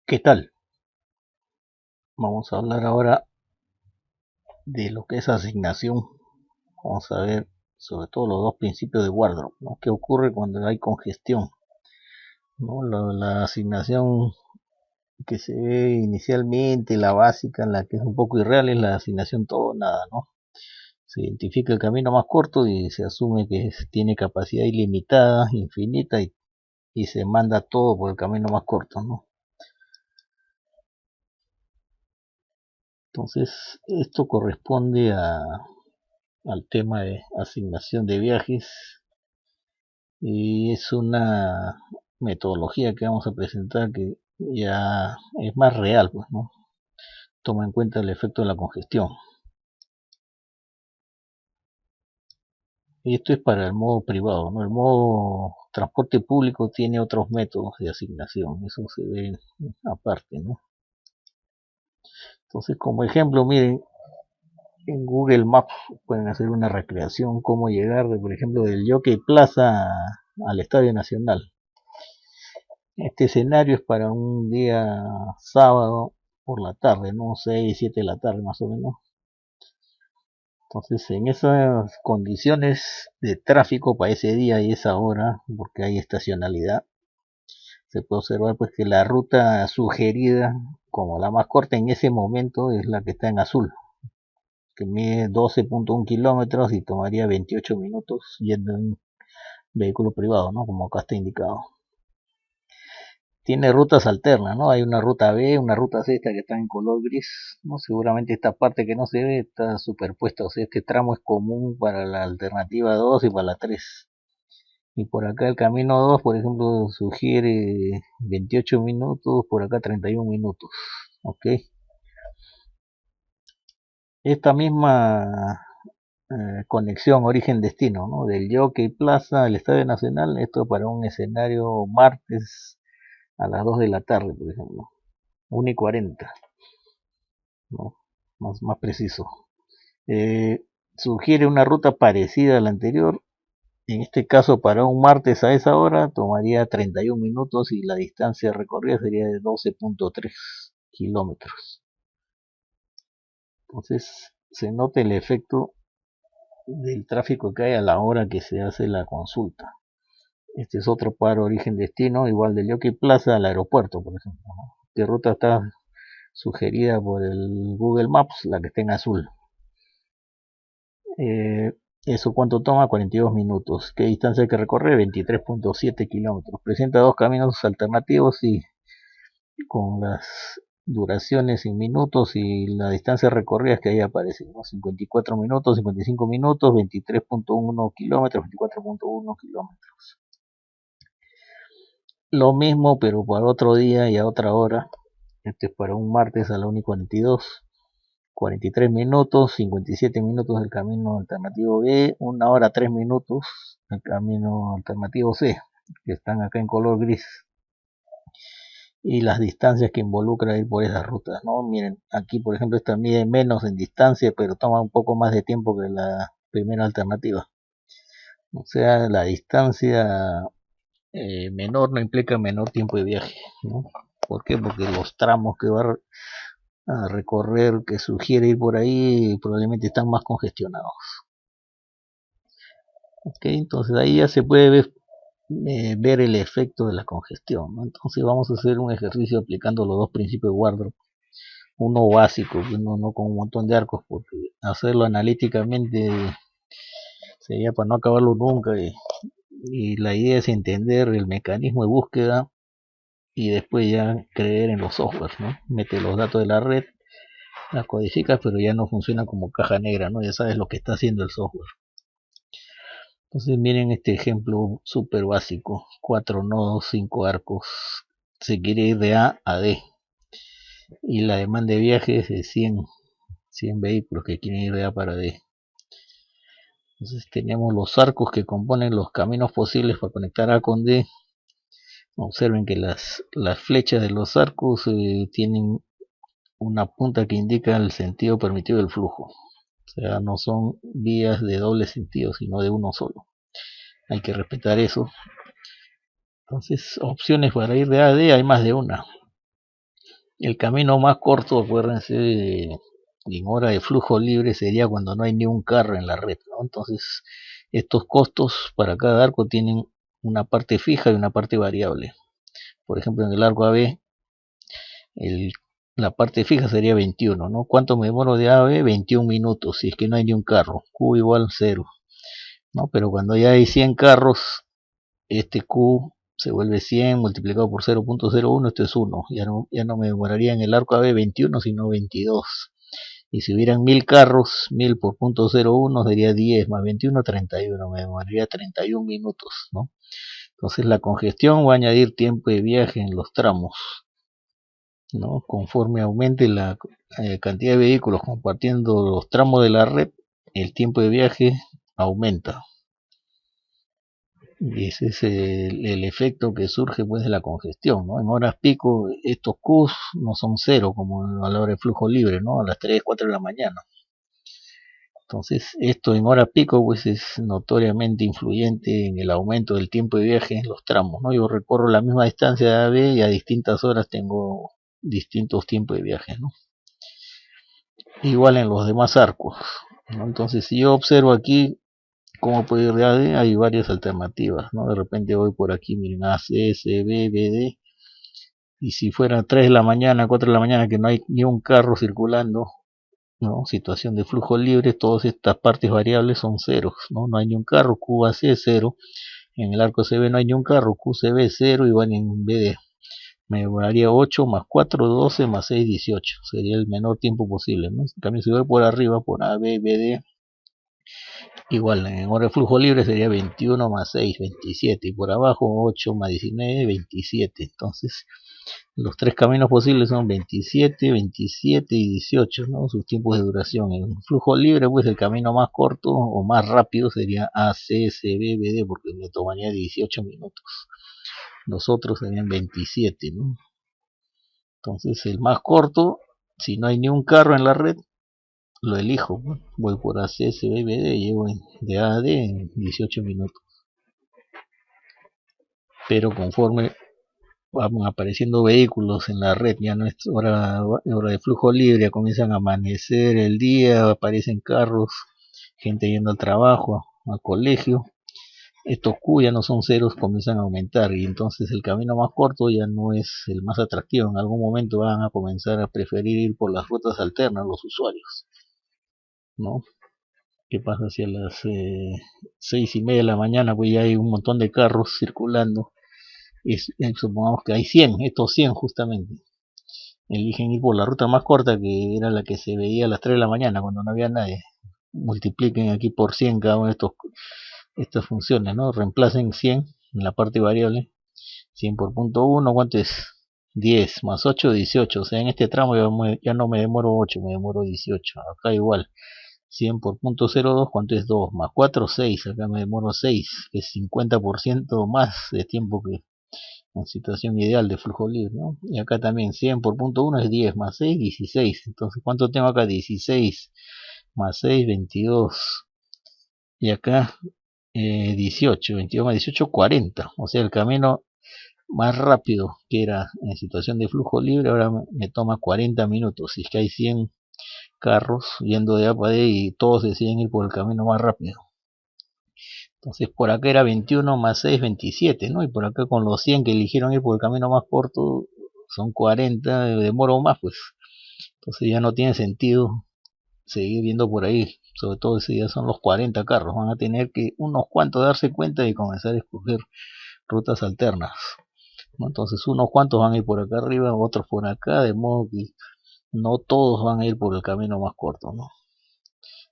¿Qué tal? Vamos a hablar ahora de lo que es asignación. Vamos a ver sobre todo los dos principios de Wardrop, ¿no? ¿Qué ocurre cuando hay congestión? ¿No? La asignación que se ve inicialmente, la básica, la que es un poco irreal, es la asignación todo o nada, ¿no? Se identifica el camino más corto y se asume que tiene capacidad ilimitada, infinita, y se manda todo por el camino más corto, ¿no? Entonces, esto corresponde al tema de asignación de viajes y es una metodología que vamos a presentar que ya es más real, pues, ¿no? Toma en cuenta el efecto de la congestión. Y esto es para el modo privado, ¿no? El modo transporte público tiene otros métodos de asignación, eso se ve aparte, ¿no? Entonces, como ejemplo, miren, en Google Maps pueden hacer una recreación, cómo llegar, por ejemplo, del Jockey Plaza al Estadio Nacional. Este escenario es para un día sábado por la tarde, ¿no? 6, 7 de la tarde más o menos. Entonces, en esas condiciones de tráfico para ese día y esa hora, porque hay estacionalidad, se puede observar pues que la ruta sugerida como la más corta en ese momento es la que está en azul, que mide 12.1 kilómetros y tomaría 28 minutos yendo en un vehículo privado, ¿no? Como acá está indicado. Tiene rutas alternas, ¿no? Hay una ruta B, una ruta C que está en color gris, ¿no? Seguramente esta parte que no se ve está superpuesta, o sea, este tramo es común para la alternativa 2 y para la 3. Y por acá el camino 2, por ejemplo, sugiere 28 minutos, por acá 31 minutos, ¿ok? Esta misma conexión origen-destino, ¿no? Del Jockey Plaza al Estadio Nacional, esto para un escenario martes a las 2 de la tarde, por ejemplo, 1:40. ¿No? Más preciso. Eh, Sugiere una ruta parecida a la anterior. En este caso, para un martes a esa hora, tomaría 31 minutos y la distancia recorrida sería de 12.3 kilómetros. Entonces, se nota el efecto del tráfico que hay a la hora que se hace la consulta. Este es otro para origen-destino, igual del Jockey Plaza al aeropuerto, por ejemplo, ¿no? ¿Qué ruta está sugerida por el Google Maps? La que está en azul. Eh, ¿Eso cuánto toma? 42 minutos. ¿Qué distancia hay que recorrer? 23.7 kilómetros. Presenta dos caminos alternativos y con las duraciones en minutos y la distancia recorrida que ahí aparece, ¿no? 54 minutos, 55 minutos, 23.1 kilómetros, 24.1 kilómetros. Lo mismo, pero para otro día y a otra hora. Este es para un martes a la 1:42. 43 minutos, 57 minutos del camino alternativo B, 1 hora 3 minutos el camino alternativo C, que están acá en color gris. Y las distancias que involucra ir por esas rutas, ¿no? Miren, aquí por ejemplo esta mide menos en distancia, pero toma un poco más de tiempo que la primera alternativa. O sea, la distancia menor no implica menor tiempo de viaje, ¿no? ¿Por qué? Porque los tramos que va a recorrer, que sugiere ir por ahí, probablemente están más congestionados. Ok, entonces ahí ya se puede ver el efecto de la congestión, ¿no? Entonces vamos a hacer un ejercicio aplicando los dos principios de Wardrop. Uno básico, uno no con un montón de arcos, porque hacerlo analíticamente sería para no acabarlo nunca. Y la idea es entender el mecanismo de búsqueda y después ya creer en los softwares, ¿no? Mete los datos de la red, las codificas, pero ya no funciona como caja negra, ¿no? Ya sabes lo que está haciendo el software. Entonces miren este ejemplo súper básico, 4 nodos, 5 arcos, se quiere ir de A a D y la demanda de viaje es de 100 vehículos que quieren ir de A para D. Entonces tenemos los arcos que componen los caminos posibles para conectar A con D. Observen que las flechas de los arcos tienen una punta que indica el sentido permitido del flujo. O sea, no son vías de doble sentido, sino de uno solo. Hay que respetar eso. Entonces, opciones para ir de A a D hay más de una. El camino más corto, acuérdense, en hora de flujo libre sería cuando no hay ni un carro en la red, ¿no? Entonces, estos costos para cada arco tienen una parte fija y una parte variable. Por ejemplo, en el arco AB, el, la parte fija sería 21, ¿no? ¿Cuánto me demoro de AB? 21 minutos, si es que no hay ni un carro. Q igual 0, ¿no? Pero cuando ya hay 100 carros, este Q se vuelve 100 multiplicado por 0.01, esto es 1. Ya no me demoraría en el arco AB 21, sino 22. Y si hubieran 1000 carros, 1000 por punto 01 sería 10 más 21, 31. Me demoraría 31 minutos, ¿no? Entonces la congestión va a añadir tiempo de viaje en los tramos, ¿no? Conforme aumente la cantidad de vehículos compartiendo los tramos de la red, el tiempo de viaje aumenta. Y ese es el efecto que surge pues de la congestión, ¿no? En horas pico estos Qs no son cero como a la hora de flujo libre, ¿no? A las 3, 4 de la mañana. Entonces esto en hora pico pues es notoriamente influyente en el aumento del tiempo de viaje en los tramos, ¿no? Yo recorro la misma distancia de A a B y a distintas horas tengo distintos tiempos de viaje, ¿no? Igual en los demás arcos, ¿no? Entonces si yo observo aquí cómo puedo ir de AD, hay varias alternativas, ¿no? De repente voy por aquí, miren, A, C, C, B, B, D, y si fuera 3 de la mañana, 4 de la mañana, que no hay ni un carro circulando, ¿no? Situación de flujo libre, todas estas partes variables son ceros, ¿no? No hay ni un carro, QAC es 0, en el arco CB no hay ni un carro, QCB 0, igual en BD. Me demoraría 8 más 4, 12 más 6, 18. Sería el menor tiempo posible, ¿no? En cambio, si voy por arriba, por A, B, BD, igual en hora de flujo libre sería 21 más 6, 27. Y por abajo 8 más 19, 27. Entonces, los tres caminos posibles son 27, 27 y 18, ¿no? Sus tiempos de duración. En flujo libre, pues el camino más corto o más rápido sería ACSBBD, porque me tomaría 18 minutos. Los otros serían 27, ¿no? Entonces, el más corto, si no hay ni un carro en la red, lo elijo, ¿no? Voy por ACSBBD, llego de A a D en 18 minutos. Pero conforme van apareciendo vehículos en la red, ya no es hora de flujo libre, comienzan a amanecer el día, aparecen carros, gente yendo al trabajo, al colegio, estos Q ya no son ceros, comienzan a aumentar y entonces el camino más corto ya no es el más atractivo, en algún momento van a comenzar a preferir ir por las rutas alternas los usuarios, ¿no? ¿Qué pasa si a las 6:30 de la mañana pues ya hay un montón de carros circulando? Supongamos que hay 100, estos 100 justamente eligen ir por la ruta más corta, que era la que se veía a las 3 de la mañana cuando no había nadie. Multipliquen aquí por 100 cada una de estas funciones, ¿no? Reemplacen 100 en la parte variable. 100 por punto 1, ¿cuánto es? 10 más 8, 18. O sea, en este tramo ya no me demoro 8, me demoro 18. Acá igual. 100 por punto 02, ¿cuánto es? 2 más 4, 6. Acá me demoro 6, que es 50% más de tiempo que en situación ideal de flujo libre, ¿no? Y acá también 100 por punto 1 es 10 más 6, 16. Entonces, ¿cuánto tengo acá? 16 más 6, 22. Y acá 18, 22 más 18, 40. O sea, el camino más rápido que era en situación de flujo libre, ahora me toma 40 minutos. Si es que hay 100 carros yendo de A a D y todos deciden ir por el camino más rápido. Entonces por acá era 21 más 6, 27, ¿no? Y por acá con los 100 que eligieron ir por el camino más corto, son 40, demoro más, pues. Entonces ya no tiene sentido seguir viendo por ahí. Sobre todo si ya son los 40 carros. Van a tener que unos cuantos darse cuenta y comenzar a escoger rutas alternas, ¿no? Entonces unos cuantos van a ir por acá arriba, otros por acá, de modo que no todos van a ir por el camino más corto, ¿no?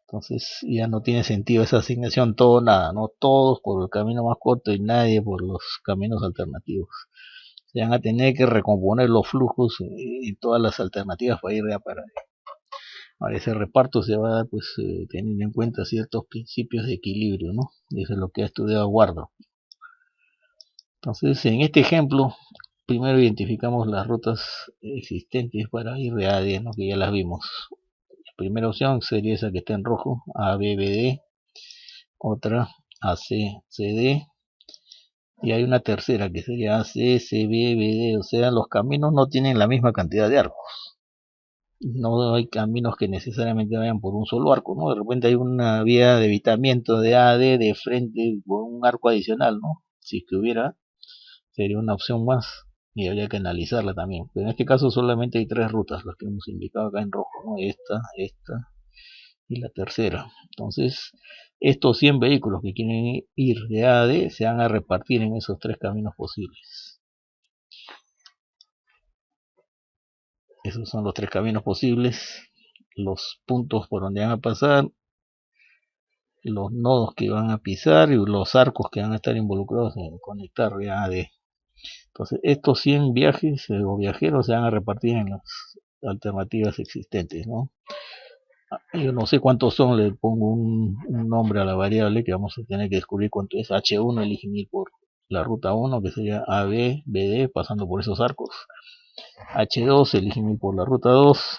Entonces ya no tiene sentido esa asignación todo nada, no todos por el camino más corto y nadie por los caminos alternativos. Se van a tener que recomponer los flujos en todas las alternativas para ir a parar. Ahora ese reparto se va a dar pues teniendo en cuenta ciertos principios de equilibrio, ¿no? Y eso es lo que ha estudiado Guardo. Entonces en este ejemplo primero identificamos las rutas existentes para ir de A a D, ¿no? Que ya las vimos. La primera opción sería esa que está en rojo, A, B, B, D. Otra ACCD, Y hay una tercera que sería AC, CB, BD, o sea, los caminos no tienen la misma cantidad de arcos. No hay caminos que necesariamente vayan por un solo arco, ¿no? De repente hay una vía de evitamiento de AD de frente por un arco adicional, ¿no? Si es que hubiera, sería una opción más y habría que analizarla también. Pero en este caso solamente hay tres rutas, las que hemos indicado acá en rojo, ¿no? Esta y la tercera. Entonces, estos 100 vehículos que quieren ir de A a D se van a repartir en esos tres caminos posibles. Esos son los tres caminos posibles, los puntos por donde van a pasar, los nodos que van a pisar y los arcos que van a estar involucrados en conectar de A a D. Entonces, estos 100 viajes o viajeros se van a repartir en las alternativas existentes, ¿no? Yo no sé cuántos son, le pongo un nombre a la variable que vamos a tener que descubrir cuánto es. H1 eligen ir por la ruta 1, que sería AB, BD, pasando por esos arcos. H2 eligen ir por la ruta 2,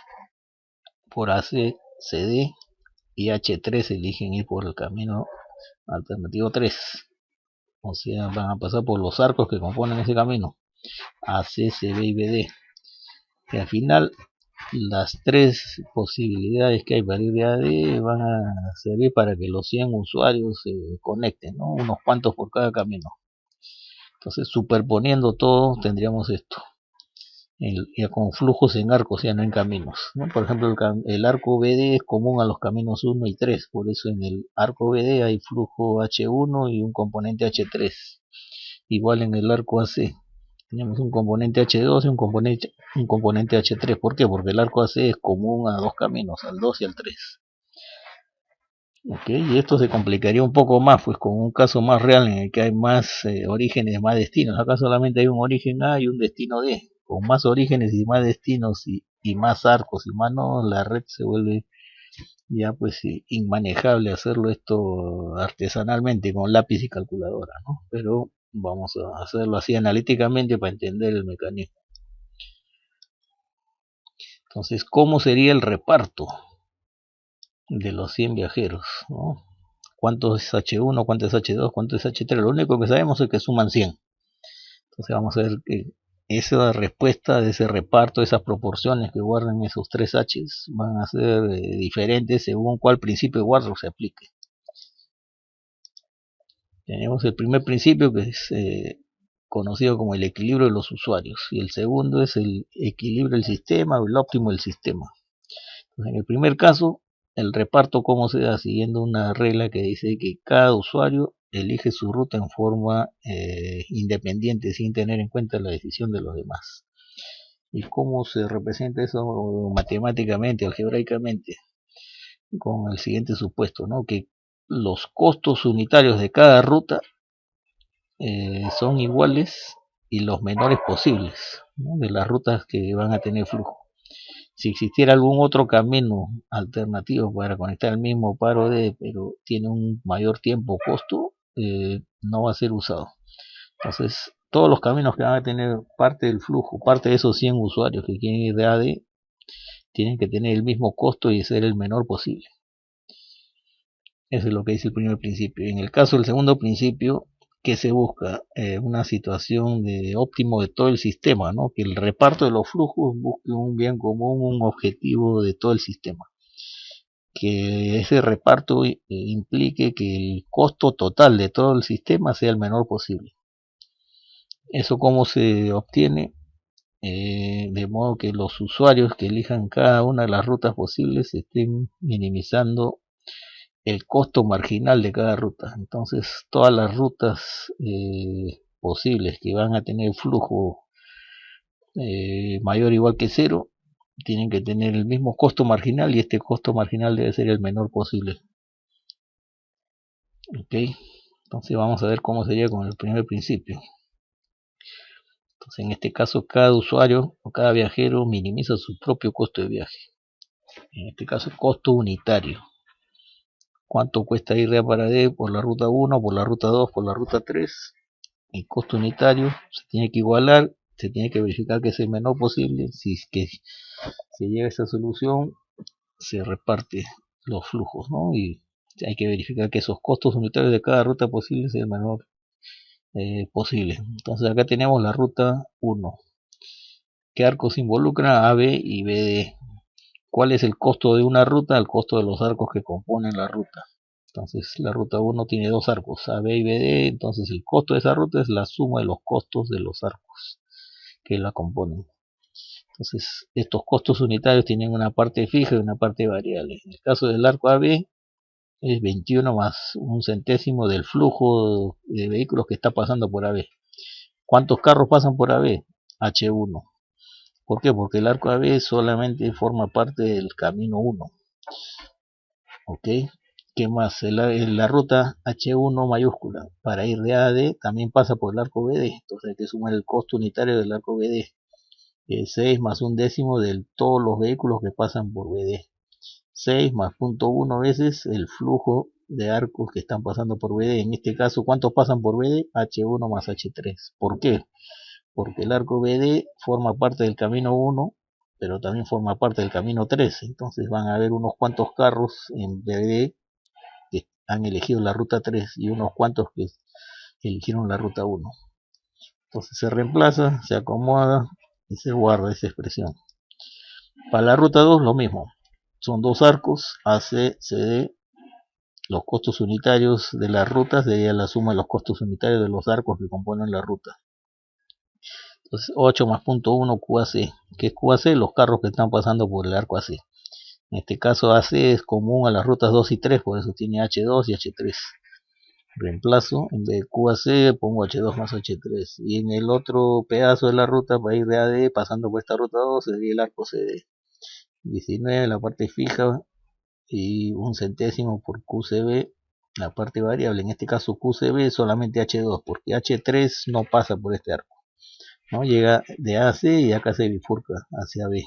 por AC, CD, y H3 eligen ir por el camino alternativo 3. O sea, van a pasar por los arcos que componen ese camino, AC, CB y BD. Y al final las tres posibilidades que hay para ir de AD van a servir para que los 100 usuarios se conecten, ¿no? Unos cuantos por cada camino. Entonces, superponiendo todo, tendríamos esto. Ya con flujos en arcos, ya no en caminos, ¿no? Por ejemplo, el arco BD es común a los caminos 1 y 3, por eso en el arco BD hay flujo H1 y un componente H3. Igual en el arco AC tenemos un componente H2 y un componente H3. ¿Por qué? Porque el arco AC es común a dos caminos, al 2 y al 3. Y esto se complicaría un poco más, pues con un caso más real en el que hay más orígenes, más destinos. Acá solamente hay un origen A y un destino D. Con más orígenes y más destinos y más arcos y más nodos, la red se vuelve ya pues inmanejable hacerlo esto artesanalmente con lápiz y calculadora, ¿no? Pero vamos a hacerlo así analíticamente para entender el mecanismo. Entonces, ¿cómo sería el reparto de los 100 viajeros, ¿no? ¿Cuánto es H1, cuánto es H2, cuánto es H3? Lo único que sabemos es que suman 100. Entonces vamos a ver que esa respuesta de ese reparto, esas proporciones que guardan esos tres H's van a ser diferentes según cuál principio de guardo se aplique. Tenemos el primer principio que es conocido como el equilibrio de los usuarios y el segundo es el equilibrio del sistema o el óptimo del sistema. Entonces, en el primer caso, el reparto cómo se da siguiendo una regla que dice que cada usuario elige su ruta en forma independiente sin tener en cuenta la decisión de los demás. ¿Y cómo se representa eso matemáticamente, algebraicamente? Con el siguiente supuesto, ¿no? Que los costos unitarios de cada ruta son iguales y los menores posibles, ¿no? De las rutas que van a tener flujo. Si existiera algún otro camino alternativo para conectar el mismo paro de, pero tiene un mayor tiempo o costo, no va a ser usado. Entonces, todos los caminos que van a tener parte del flujo, parte de esos 100 usuarios que quieren ir de AD, tienen que tener el mismo costo y ser el menor posible. Eso es lo que dice el primer principio. En el caso del segundo principio, ¿qué se busca? Una situación de óptimo de todo el sistema, ¿no? Que el reparto de los flujos busque un bien común, un objetivo de todo el sistema. Que ese reparto implique que el costo total de todo el sistema sea el menor posible. ¿Eso cómo se obtiene? De modo que los usuarios que elijan cada una de las rutas posibles estén minimizando el costo marginal de cada ruta. Entonces, todas las rutas posibles que van a tener flujo mayor o igual que cero, tienen que tener el mismo costo marginal y este costo marginal debe ser el menor posible. Ok, entonces vamos a ver cómo sería con el primer principio. Entonces, en este caso, cada usuario o cada viajero minimiza su propio costo de viaje. En este caso, costo unitario. ¿Cuánto cuesta ir de A para D por la ruta 1, por la ruta 2, por la ruta 3? El costo unitario se tiene que igualar, se tiene que verificar que es el menor posible. Si es que se llega a esa solución, se reparte los flujos, ¿no? Y hay que verificar que esos costos unitarios de cada ruta posible sean el menor posible. Entonces acá tenemos la ruta 1. ¿Qué arcos involucra? AB y BD. ¿Cuál es el costo de una ruta? El costo de los arcos que componen la ruta. Entonces la ruta 1 tiene dos arcos, AB y BD, entonces el costo de esa ruta es la suma de los costos de los arcos que la componen. Entonces estos costos unitarios tienen una parte fija y una parte variable. En el caso del arco AB es 21 más un centésimo del flujo de vehículos que está pasando por AB. ¿Cuántos carros pasan por AB? H1. ¿Por qué? Porque el arco AB solamente forma parte del camino 1. ¿Ok? ¿Qué más? La ruta H1 mayúscula para ir de A a D también pasa por el arco BD. Entonces hay que sumar el costo unitario del arco BD. 6 más un décimo de todos los vehículos que pasan por BD. 6 más 0.1 veces el flujo de arcos que están pasando por BD. En este caso, ¿cuántos pasan por BD? H1 más H3. ¿Por qué? Porque el arco BD forma parte del camino 1, pero también forma parte del camino 3. Entonces van a haber unos cuantos carros en BD que han elegido la ruta 3 y unos cuantos que eligieron la ruta 1. Entonces se reemplaza, se acomoda y se guarda esa expresión. Para la ruta 2 lo mismo. Son dos arcos, AC, CD. Los costos unitarios de las rutas sería la suma de los costos unitarios de los arcos que componen la ruta. Entonces 8 más 0.1 QAC. ¿Qué es QAC? Los carros que están pasando por el arco AC. En este caso AC es común a las rutas 2 y 3, por eso tiene H2 y H3. Reemplazo, en vez de QAC pongo H2 más H3. Y en el otro pedazo de la ruta, para ir de AD pasando por esta ruta 2, sería el arco CD. 19 la parte fija y un centésimo por QCB la parte variable. En este caso QCB es solamente H2, porque H3 no pasa por este arco, no llega de AC y acá se bifurca hacia B.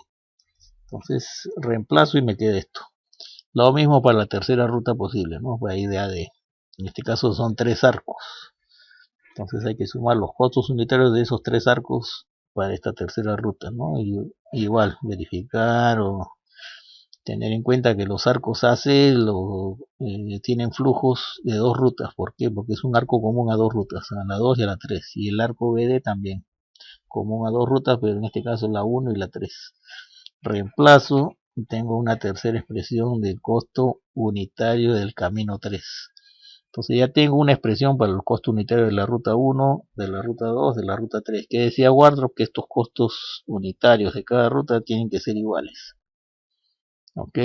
Entonces reemplazo y me queda esto. Lo mismo para la tercera ruta posible, ¿no? Para ir de AD. En este caso son 3 arcos. Entonces hay que sumar los costos unitarios de esos 3 arcos para esta tercera ruta, ¿no? Y igual verificar o tener en cuenta que los arcos AC tienen flujos de 2 rutas. ¿Por qué? Porque es un arco común a 2 rutas, a la 2 y a la 3. Y el arco BD también, común a 2 rutas, pero en este caso la 1 y la 3. Reemplazo, tengo una tercera expresión del costo unitario del camino 3. Entonces ya tengo una expresión para el costo unitario de la ruta 1, de la ruta 2, de la ruta 3. Que decía Wardrop que estos costos unitarios de cada ruta tienen que ser iguales. Ok,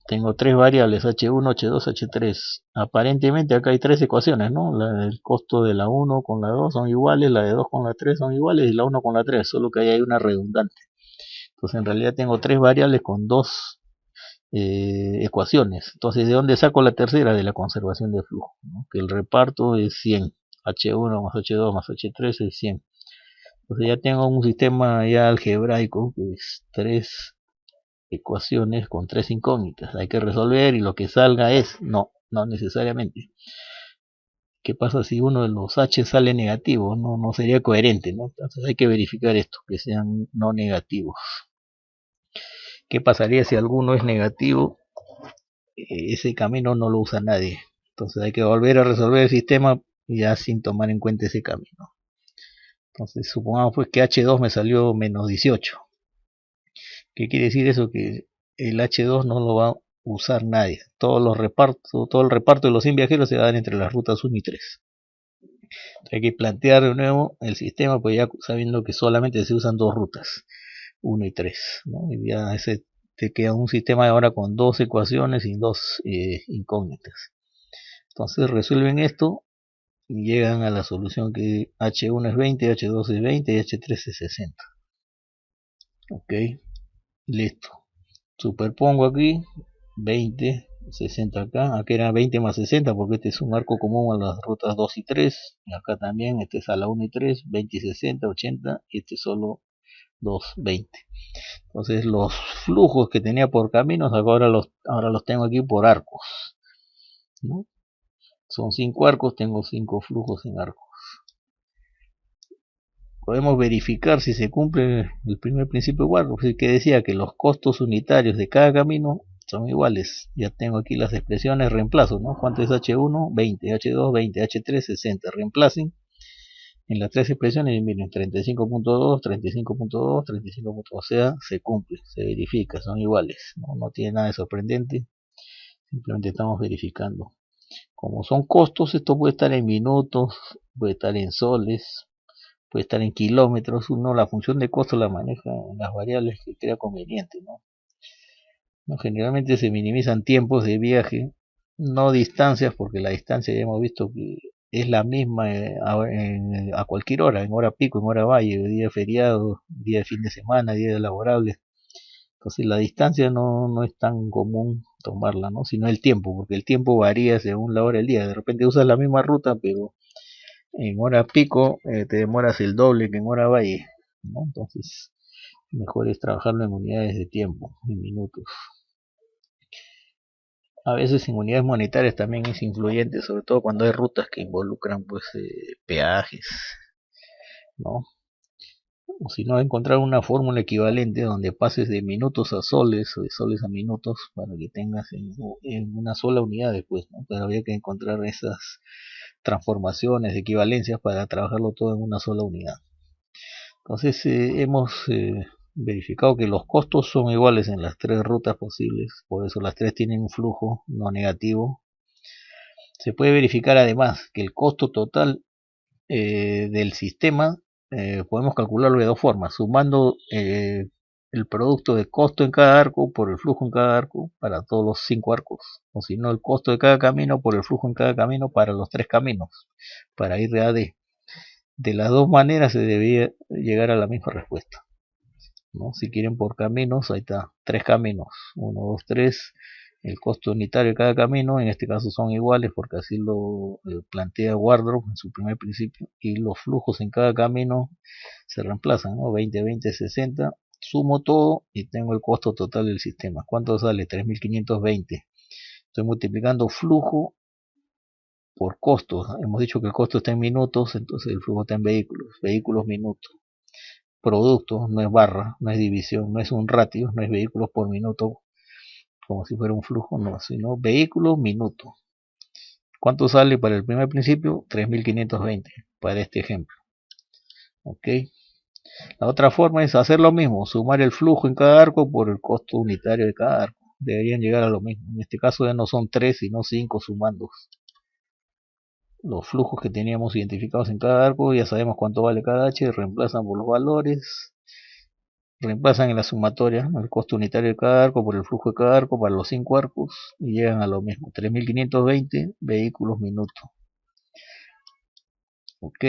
tengo 3 variables, H1, H2, H3. Aparentemente acá hay 3 ecuaciones, ¿no? El costo de la 1 con la 2 son iguales, la de 2 con la 3 son iguales y la 1 con la 3, solo que ahí hay una redundante. Entonces en realidad tengo 3 variables con 2 ecuaciones. Entonces, ¿de dónde saco la tercera? De la conservación de flujo, ¿no? Que el reparto es 100. H1 más H2 más H3 es 100. Entonces ya tengo un sistema ya algebraico, que es 3 ecuaciones con 3 incógnitas. Hay que resolver y lo que salga es no necesariamente. ¿Qué pasa si uno de los H sale negativo? No sería coherente, ¿no? Entonces hay que verificar esto, que sean no negativos. ¿Qué pasaría si alguno es negativo? Ese camino no lo usa nadie. Entonces hay que volver a resolver el sistema ya sin tomar en cuenta ese camino. Entonces supongamos pues que H2 me salió menos 18. ¿Qué quiere decir eso? Que el H2 no lo va a usar nadie. Todo el reparto de los 100 viajeros se va a dar entre las rutas 1 y 3. Hay que plantear de nuevo el sistema, pues ya sabiendo que solamente se usan 2 rutas, 1 y 3, ¿no? Y ya te queda un sistema ahora con 2 ecuaciones y 2 incógnitas. Entonces resuelven esto y llegan a la solución que H1 es 20, H2 es 20 y H3 es 60. Ok, listo. Superpongo aquí 20, 60 acá. Aquí era 20 más 60 porque este es un arco común a las rutas 2 y 3. Y acá también, este es a la 1 y 3, 20 y 60, 80. Y este solo 2, 20. Entonces los flujos que tenía por caminos ahora los tengo aquí por arcos, ¿no? Son 5 arcos, tengo 5 flujos en arcos. Podemos verificar si se cumple el primer principio de Wardrop, que decía que los costos unitarios de cada camino son iguales. Ya tengo aquí las expresiones, reemplazo, ¿no? ¿Cuánto es H1? 20, H2, 20, H3, 60. Reemplacen En las tres expresiones, miren, 35.2, 35.2, 35.2, o sea, se cumple, se verifica, son iguales, no tiene nada de sorprendente, simplemente estamos verificando. Como son costos, esto puede estar en minutos, puede estar en soles, puede estar en kilómetros. Uno la función de costo la maneja en las variables que crea conveniente, ¿no? Generalmente se minimizan tiempos de viaje, no distancias, porque la distancia ya hemos visto que es la misma a cualquier hora, en hora pico, en hora valle, día feriado, día de fin de semana, día laborable. Entonces la distancia no es tan común tomarla, ¿no? Sino el tiempo, porque el tiempo varía según la hora del día. De repente usas la misma ruta, pero en hora pico te demoras el doble que en hora valle, ¿no? Entonces mejor es trabajarlo en unidades de tiempo, en minutos. A veces en unidades monetarias también es influyente, sobre todo cuando hay rutas que involucran pues peajes, ¿no? O si no, encontrar una fórmula equivalente donde pases de minutos a soles o de soles a minutos para que tengas en una sola unidad después, ¿no? Pero había que encontrar esas transformaciones, equivalencias para trabajarlo todo en una sola unidad. Entonces hemos verificado que los costos son iguales en las tres rutas posibles, por eso las tres tienen un flujo no negativo. Se puede verificar además que el costo total del sistema podemos calcularlo de dos formas, sumando el producto de costo en cada arco por el flujo en cada arco para todos los 5 arcos, o si no el costo de cada camino por el flujo en cada camino para los 3 caminos, para ir de A a D. De las dos maneras se debía llegar a la misma respuesta, ¿no? Si quieren por caminos, ahí está, 3 caminos, 1, 2, 3. El costo unitario de cada camino, en este caso son iguales porque así lo plantea Wardrop en su primer principio, y los flujos en cada camino se reemplazan, ¿no? 20, 20, 60, sumo todo y tengo el costo total del sistema. ¿Cuánto sale? 3.520. Estoy multiplicando flujo por costos. Hemos dicho que el costo está en minutos, entonces el flujo está en vehículos, vehículos minutos. Producto no es barra, no es división, no es un ratio, no es vehículos por minuto como si fuera un flujo, no, sino vehículos minuto. ¿Cuánto sale para el primer principio? 3.520 para este ejemplo. Ok. La otra forma es hacer lo mismo, sumar el flujo en cada arco por el costo unitario de cada arco. Deberían llegar a lo mismo. En este caso ya no son 3, sino 5 sumando los flujos que teníamos identificados en cada arco. Ya sabemos cuánto vale cada H, reemplazan por los valores, reemplazan en la sumatoria el costo unitario de cada arco por el flujo de cada arco para los 5 arcos y llegan a lo mismo, 3.520 vehículos minuto. Ok,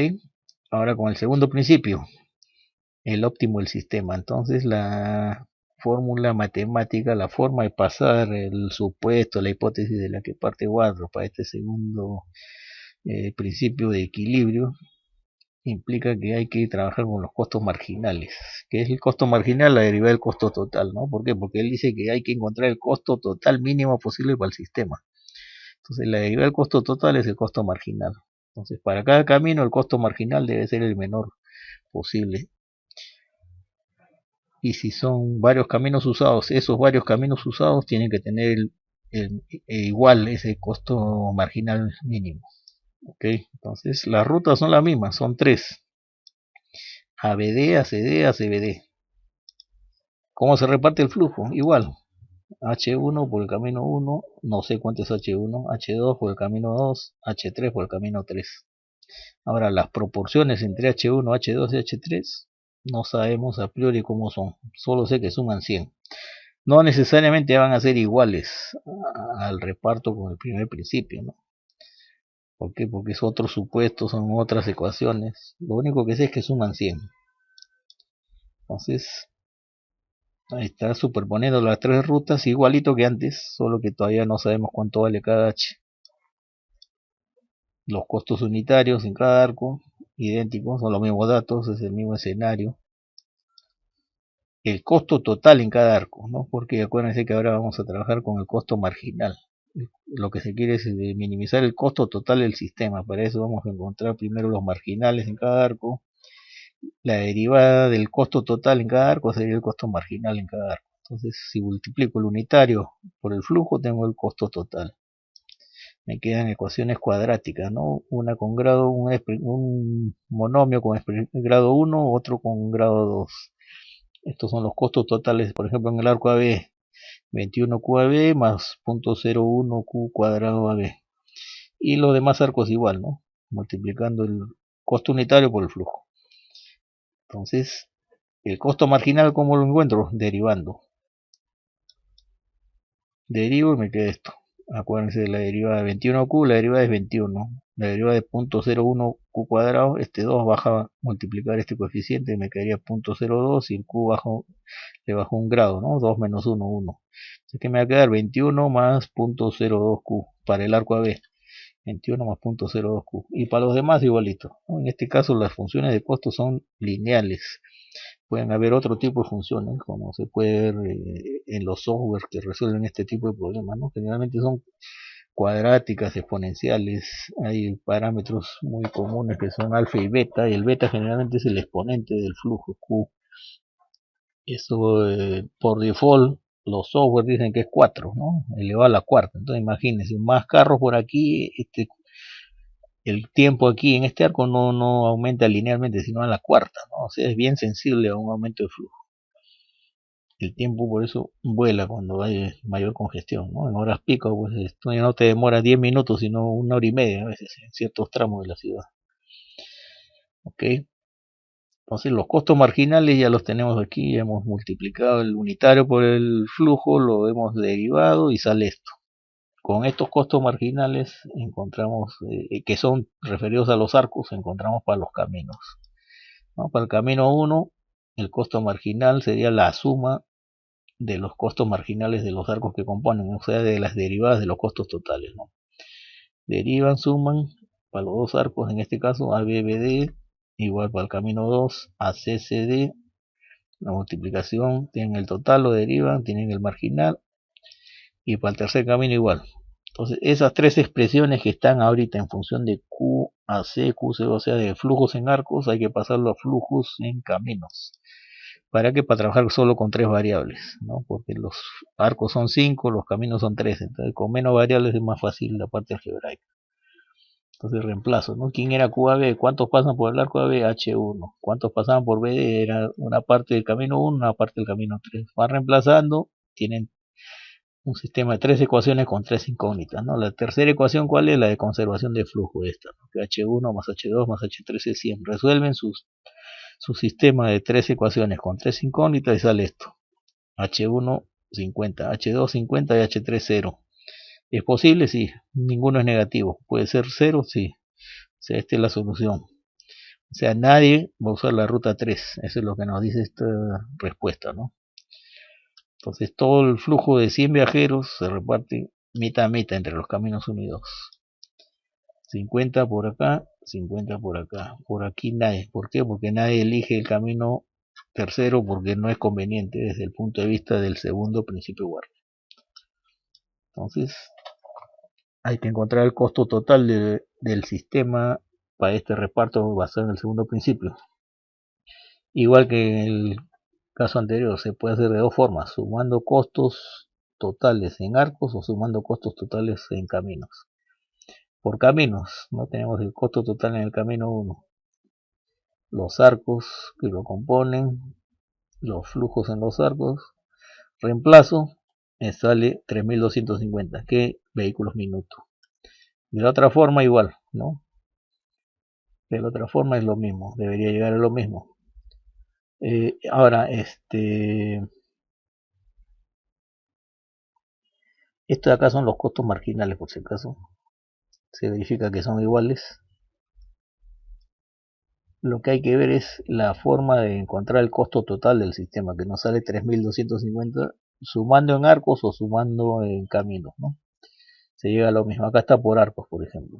ahora con el segundo principio, el óptimo del sistema. Entonces la fórmula matemática, la forma de pasar el supuesto, la hipótesis de la que parte Wardrop para este segundo principio de equilibrio, implica que hay que trabajar con los costos marginales. ¿Qué es el costo marginal? La derivada del costo total, ¿no? ¿Por qué? Porque él dice que hay que encontrar el costo total mínimo posible para el sistema. Entonces la derivada del costo total es el costo marginal. Entonces para cada camino el costo marginal debe ser el menor posible. Y si son varios caminos usados, esos varios caminos usados tienen que tener igual ese costo marginal mínimo. Ok, entonces las rutas son las mismas, son 3. ABD, ACD, ACBD. ¿Cómo se reparte el flujo? Igual. H1 por el camino 1, no sé cuánto es H1, H2 por el camino 2, H3 por el camino 3. Ahora las proporciones entre H1, H2 y H3 no sabemos a priori cómo son, solo sé que suman 100. No necesariamente van a ser iguales al reparto con el primer principio, ¿no? ¿Por qué? Porque es otro supuesto, son otras ecuaciones. Lo único que sé es que suman 100. Entonces, ahí está superponiendo las tres rutas igualito que antes, solo que todavía no sabemos cuánto vale cada H. Los costos unitarios en cada arco, idénticos, son los mismos datos, es el mismo escenario. El costo total en cada arco, ¿no? Porque acuérdense que ahora vamos a trabajar con el costo marginal. Lo que se quiere es minimizar el costo total del sistema. Para eso vamos a encontrar primero los marginales en cada arco. La derivada del costo total en cada arco sería el costo marginal en cada arco. Entonces, si multiplico el unitario por el flujo, tengo el costo total. me quedan ecuaciones cuadráticas, ¿no? Una con grado, un monomio con grado 1, otro con grado 2. Estos son los costos totales, por ejemplo, en el arco AB, 21 QAB más 0.01 Q cuadrado AB. Y los demás arcos igual, ¿no? Multiplicando el costo unitario por el flujo. Entonces, el costo marginal, ¿cómo lo encuentro? Derivando. Derivo y me queda esto. Acuérdense de la derivada de 21Q, la derivada es 21. La derivada de 0.01 Q cuadrado, este 2 baja a multiplicar este coeficiente y me quedaría 0.02 y el Q le bajo un grado, ¿no? 2 menos 1, 1. Así que me va a quedar 21 más 0.02 Q para el arco AB. 21 más 0.02 Q. Y para los demás igualito, ¿no? En este caso las funciones de costo son lineales. Pueden haber otro tipo de funciones, como se puede ver en los software que resuelven este tipo de problemas, ¿no? Generalmente son cuadráticas, exponenciales. Hay parámetros muy comunes que son alfa y beta, y el beta generalmente es el exponente del flujo Q. Eso por default los software dicen que es 4, ¿no? Elevado a la cuarta. Entonces imagínense, más carros por aquí, el tiempo aquí en este arco no aumenta linealmente, sino a la cuarta, ¿no? O sea, es bien sensible a un aumento de flujo. El tiempo por eso vuela cuando hay mayor congestión, ¿no? En horas pico, pues esto ya no te demora 10 minutos, sino 1 hora y media a veces en ciertos tramos de la ciudad. ¿Ok? Entonces los costos marginales ya los tenemos aquí, ya hemos multiplicado el unitario por el flujo, lo hemos derivado y sale esto. Con estos costos marginales encontramos, que son referidos a los arcos, encontramos para los caminos, ¿no? Para el camino 1, el costo marginal sería la suma de los costos marginales de los arcos que componen, o sea, de las derivadas de los costos totales, ¿no? Derivan, suman, para los dos arcos, en este caso, ABBD, igual para el camino 2, ACCD, la multiplicación, tienen el total, lo derivan, tienen el marginal, y para el tercer camino igual. Entonces, esas tres expresiones que están ahorita en función de Q a C, QC, o sea, de flujos en arcos, hay que pasarlo a flujos en caminos. ¿Para qué? Para trabajar solo con tres variables, ¿no? Porque los arcos son 5, los caminos son 3, entonces con menos variables es más fácil la parte algebraica. Entonces reemplazo, ¿no? ¿Quién era QAB? ¿Cuántos pasan por el arco AB? H1. ¿Cuántos pasaban por BD? Era una parte del camino 1, una parte del camino 3. Van reemplazando, tienen un sistema de tres ecuaciones con tres incógnitas, ¿no? La tercera ecuación, ¿cuál es? La de conservación de flujo, esta, ¿no? Que H1 más H2 más H3 es 100. Resuelven su sistema de tres ecuaciones con tres incógnitas y sale esto. H1 50, H2 50 y H3 0. ¿Es posible? Sí. Ninguno es negativo. ¿Puede ser 0? Sí. O sea, esta es la solución. O sea, nadie va a usar la ruta 3. Eso es lo que nos dice esta respuesta, ¿no? Entonces todo el flujo de 100 viajeros se reparte mitad a mitad entre los caminos unidos. 50 por acá, 50 por acá. Por aquí nadie. ¿Por qué? Porque nadie elige el camino tercero porque no es conveniente desde el punto de vista del segundo principio guardia. Entonces hay que encontrar el costo total del sistema para este reparto basado en el segundo principio. Igual que en el caso anterior, se puede hacer de dos formas, sumando costos totales en arcos o sumando costos totales en caminos. Por caminos, no tenemos el costo total en el camino 1, los arcos que lo componen, los flujos en los arcos, reemplazo, me sale 3250, que vehículos minuto. De la otra forma igual, ¿no? De la otra forma es lo mismo, debería llegar a lo mismo. Ahora, esto de acá son los costos marginales, por si acaso. Se verifica que son iguales. Lo que hay que ver es la forma de encontrar el costo total del sistema, que nos sale 3250 sumando en arcos o sumando en caminos, ¿no? Se llega a lo mismo. Acá está por arcos, por ejemplo.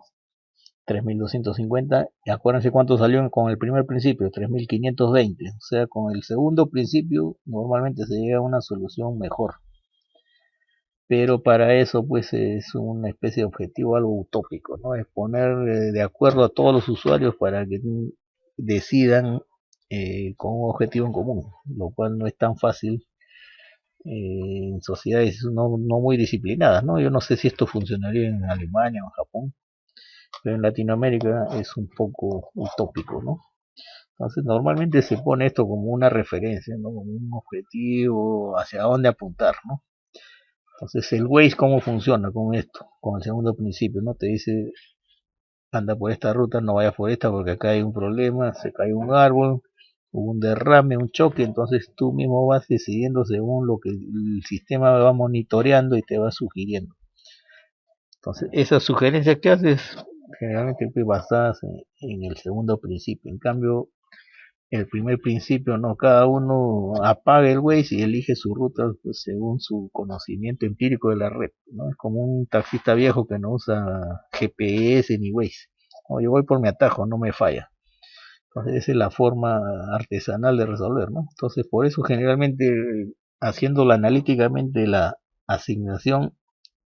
3250, y acuérdense cuánto salió con el primer principio, 3520. O sea, con el segundo principio normalmente se llega a una solución mejor. Pero para eso pues es una especie de objetivo algo utópico, ¿no? Es poner de acuerdo a todos los usuarios para que decidan con un objetivo en común, lo cual no es tan fácil en sociedades no muy disciplinadas, ¿no? Yo no sé si esto funcionaría en Alemania o en Japón, pero en Latinoamérica es un poco utópico, ¿no? Entonces normalmente se pone esto como una referencia, ¿no? Como un objetivo hacia dónde apuntar, ¿no? Entonces el Waze, ¿cómo funciona con esto? Con el segundo principio, ¿no? Te dice, anda por esta ruta, no vayas por esta porque acá hay un problema, se cae un árbol, hubo un derrame, un choque, entonces tú mismo vas decidiendo según lo que el sistema va monitoreando y te va sugiriendo. Entonces esas sugerencias que haces generalmente pues, basadas en el segundo principio. En cambio, el primer principio, no, cada uno apaga el Waze y elige su ruta pues, según su conocimiento empírico de la red, ¿no? Es como un taxista viejo que no usa GPS ni Waze. No, yo voy por mi atajo, no me falla. Entonces esa es la forma artesanal de resolver, ¿no? Entonces por eso generalmente haciéndolo analíticamente la asignación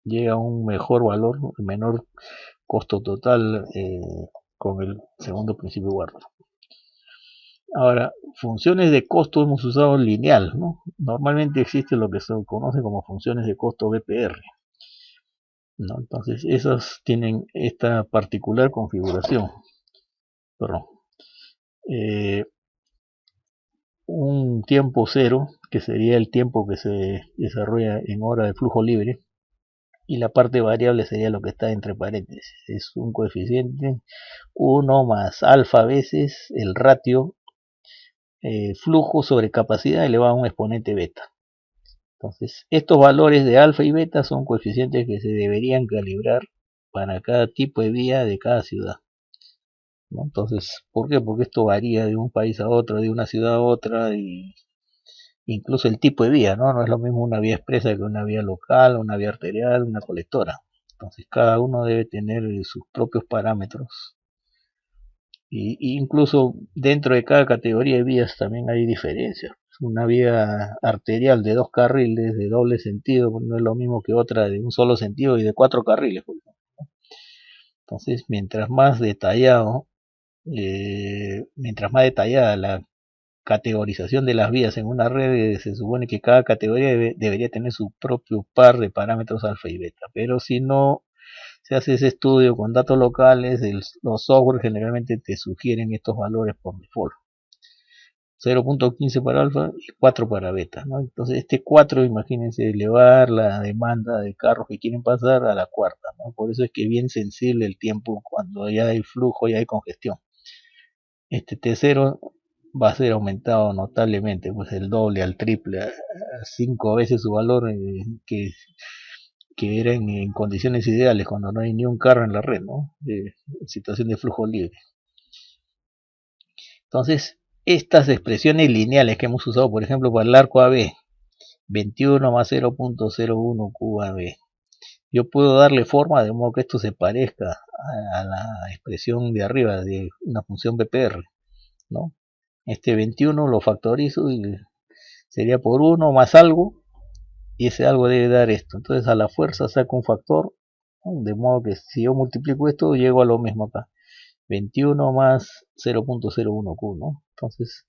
llega a un mejor valor, menor costo total con el segundo principio Wharton. Ahora, funciones de costo hemos usado lineal, ¿no? Normalmente existe lo que se conoce como funciones de costo BPR, ¿no? Entonces, esas tienen esta particular configuración. Perdón. Eh, un tiempo cero, que sería el tiempo que se desarrolla en hora de flujo libre, y la parte variable sería lo que está entre paréntesis. Es un coeficiente 1 más alfa veces el ratio flujo sobre capacidad elevado a un exponente beta. Entonces, estos valores de alfa y beta son coeficientes que se deberían calibrar para cada tipo de vía de cada ciudad, ¿no? Entonces, ¿por qué? Porque esto varía de un país a otro, de una ciudad a otra, y incluso el tipo de vía, ¿no? No es lo mismo una vía expresa que una vía local, una vía arterial, una colectora. Entonces, cada uno debe tener sus propios parámetros. Y incluso dentro de cada categoría de vías también hay diferencias. Una vía arterial de 2 carriles de doble sentido no es lo mismo que otra de un solo sentido y de 4 carriles. Entonces, mientras más detallada la categorización de las vías en una red, se supone que cada categoría debería tener su propio par de parámetros alfa y beta. Pero si no se hace ese estudio con datos locales, los software generalmente te sugieren estos valores por default. 0.15 para alfa y 4 para beta, ¿no? Entonces este 4, imagínense elevar la demanda de carros que quieren pasar a la cuarta, ¿no? Por eso es que es bien sensible el tiempo cuando ya hay flujo, ya hay congestión. Este T0 va a ser aumentado notablemente, pues el doble, al triple, a 5 veces su valor que era en condiciones ideales, cuando no hay ni un carro en la red, ¿no? En situación de flujo libre. Entonces, estas expresiones lineales que hemos usado, por ejemplo, para el arco AB, 21 más 0.01 QAB, yo puedo darle forma de modo que esto se parezca a la expresión de arriba de una función BPR, ¿no? Este 21 lo factorizo y sería por 1 más algo, y ese algo debe dar esto. Entonces a la fuerza saco un factor, ¿no? De modo que si yo multiplico esto, llego a lo mismo acá. 21 más 0.01Q, ¿no? Entonces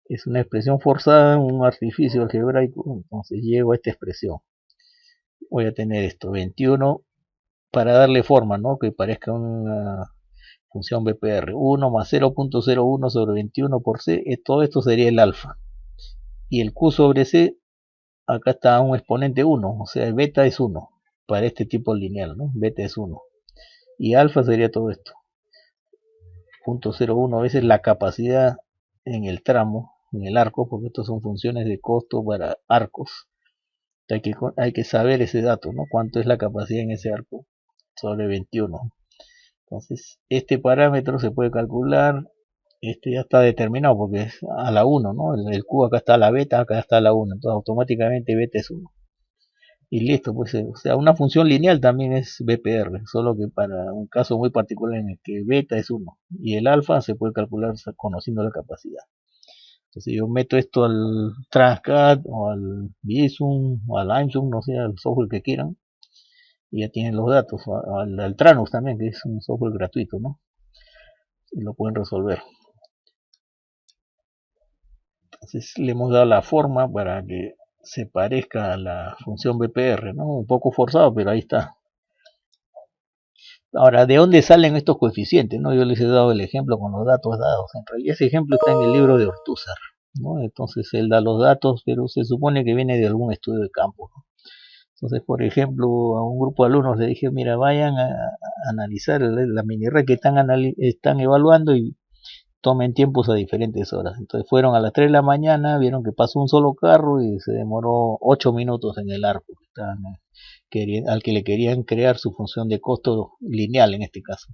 es una expresión forzada, un artificio algebraico, entonces llego a esta expresión. Voy a tener esto, 21 para darle forma, ¿no? Que parezca una función BPR. 1 más 0.01 sobre 21 por C, todo esto sería el alfa. Y el Q sobre C, acá está un exponente 1, o sea, el beta es 1 para este tipo lineal, ¿no? Beta es 1. Y alfa sería todo esto. 0.01 veces la capacidad en el tramo, en el arco, porque estos son funciones de costo para arcos. Hay que saber ese dato, ¿no? Cuánto es la capacidad en ese arco sobre 21. Entonces, este parámetro se puede calcular, este ya está determinado porque es a la 1, ¿no? El Q acá está a la beta, acá está a la 1, entonces automáticamente beta es 1. Y listo, pues, o sea, una función lineal también es BPR, solo que para un caso muy particular en el que beta es 1 y el alfa se puede calcular conociendo la capacidad. Entonces yo meto esto al Transcat o al Visum o al Imsum, no sé, al software que quieran, y ya tienen los datos, al Tranux también, que es un software gratuito, ¿no? Y lo pueden resolver. Entonces le hemos dado la forma para que se parezca a la función BPR, ¿no? Un poco forzado, pero ahí está. Ahora, ¿de dónde salen estos coeficientes? ¿No? Yo les he dado el ejemplo con los datos dados. En realidad ese ejemplo está en el libro de Ortúzar, ¿no? Entonces él da los datos, pero se supone que viene de algún estudio de campo, ¿no? Entonces, por ejemplo, a un grupo de alumnos le dije, mira, vayan a analizar la mini red que están evaluando y tomen tiempos a diferentes horas. Entonces fueron a las 3 de la mañana, vieron que pasó un solo carro y se demoró 8 minutos en el arco que estaban, al que le querían crear su función de costo lineal en este caso.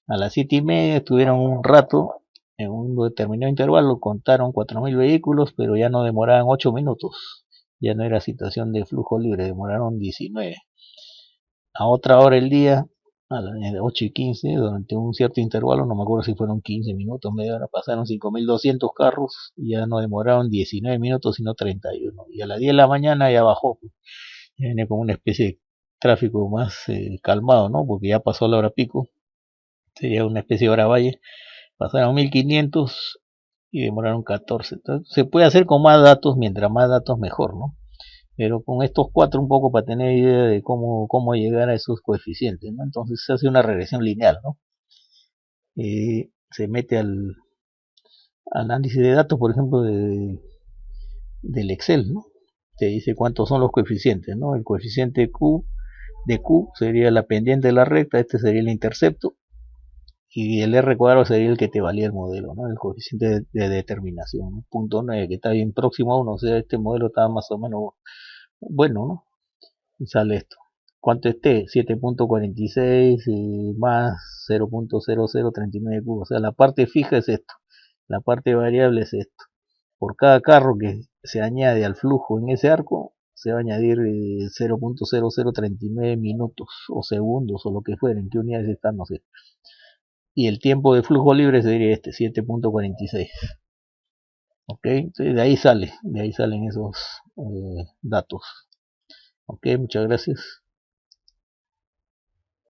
A las 7:30 estuvieron un rato, en un determinado intervalo contaron 4.000 vehículos, pero ya no demoraban 8 minutos. Ya no era situación de flujo libre, demoraron 19. A otra hora del día, a las 8:15, durante un cierto intervalo, no me acuerdo si fueron 15 minutos, media hora, pasaron 5.200 carros y ya no demoraron 19 minutos, sino 31. Y a las 10 de la mañana ya bajó, ya viene con una especie de tráfico más calmado, ¿no? Porque ya pasó la hora pico, sería una especie de hora valle, pasaron 1.500 y demoraron 14. Entonces, se puede hacer con más datos, mientras más datos mejor, ¿no? Pero con estos cuatro un poco para tener idea de cómo llegar a esos coeficientes, ¿no? Entonces se hace una regresión lineal, ¿no? Se mete al análisis de datos, por ejemplo, del Excel, ¿no? Te dice cuántos son los coeficientes, ¿no? El coeficiente Q de Q sería la pendiente de la recta, este sería el intercepto, y el R cuadrado sería el que te valía el modelo, ¿no? El coeficiente de determinación, ¿no? Punto 9, que está bien próximo a 1, o sea, este modelo está más o menos bueno, ¿no? Y sale esto. ¿Cuánto esté? 7.46 más 0.0039 cubos. O sea, la parte fija es esto. La parte variable es esto. Por cada carro que se añade al flujo en ese arco, se va a añadir 0.0039 minutos o segundos o lo que fuera, en qué unidades están, no sé. Y el tiempo de flujo libre sería este, 7.46. ¿Ok? Entonces de ahí salen esos datos. Ok, muchas gracias.